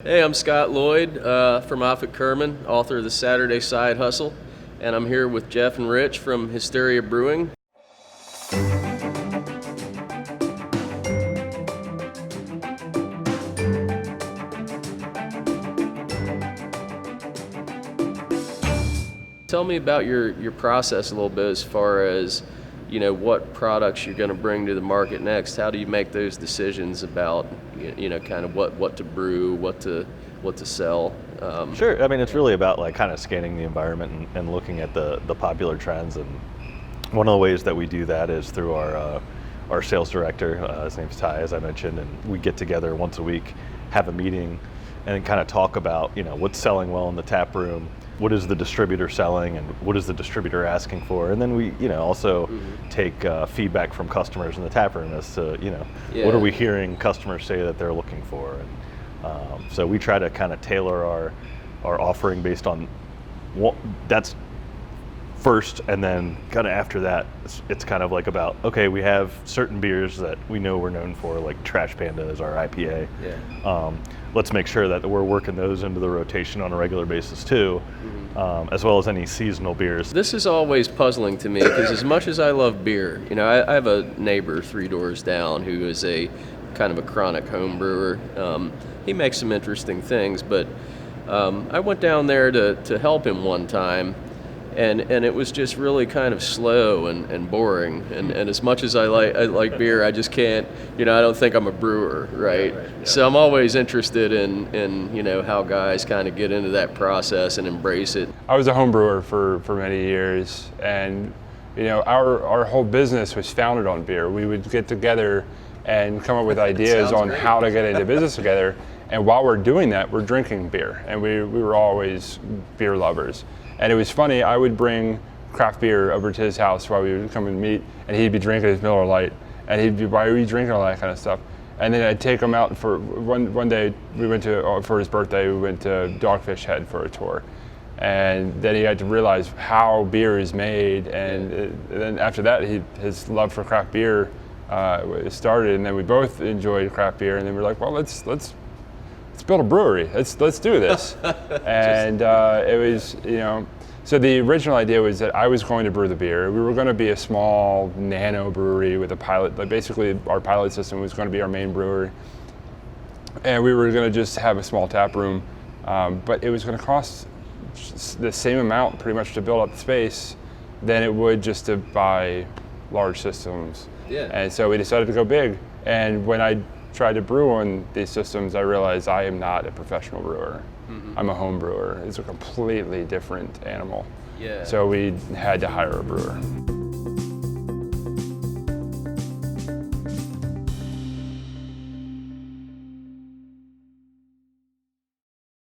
Hey, I'm Scott Lloyd from Offit Kurman, author of the Saturday Side Hustle, and I'm here with Geoff and Rich from Hysteria Brewing. Tell me about your process a little bit as far as, what products you're going to bring to the market next. How do you make those decisions about, kind of what to brew, what to sell? Sure. I mean, it's really about kind of scanning the environment and looking at the popular trends. And one of the ways that we do that is through our sales director. His name's Ty, as I mentioned, and we get together once a week, have a meeting, and then kind of talk about what's selling well in the tap room. What is the distributor selling, and what is the distributor asking for? And then we, also take feedback from customers in the tap room as to, what are we hearing customers say that they're looking for? And so we try to kind of tailor our offering based on what that's first, and then kind of after that, it's kind of like about, okay, we have certain beers that we know we're known for, like Trash Panda is our IPA. Yeah. Let's make sure that we're working those into the rotation on a regular basis too, as well as any seasonal beers. This is always puzzling to me because as much as I love beer, I have a neighbor 3 doors down who is a kind of a chronic home brewer. He makes some interesting things, but I went down there to help him one time, and it was just really kind of slow and boring. And as much as I like beer, I just can't, I don't think I'm a brewer, right? Yeah. So I'm always interested in how guys kind of get into that process and embrace it. I was a home brewer for many years, and our whole business was founded on beer. We would get together and come up with ideas on great. how to get into business together. And while we're doing that, we're drinking beer, and we were always beer lovers. And it was funny, I would bring craft beer over to his house while we would come and meet, and he'd be drinking his Miller Lite, and he'd be, why are you drinking all that kind of stuff? And then I'd take him out for, one day we went to, for his birthday, we went to Dogfish Head for a tour. And then he had to realize how beer is made, and then after that, his love for craft beer started, and then we both enjoyed craft beer, and then we were like, well, let's build a brewery. Let's do this. And it was, so the original idea was that I was going to brew the beer. We were going to be a small nano brewery with a pilot. Basically, our pilot system was going to be our main brewery, and we were going to just have a small tap room. But it was going to cost the same amount, pretty much, to build up the space than it would just to buy large systems. Yeah. And so we decided to go big. And when I tried to brew on these systems, I realized I am not a professional brewer. I'm a home brewer. It's a completely different animal. Yeah. So we had to hire a brewer.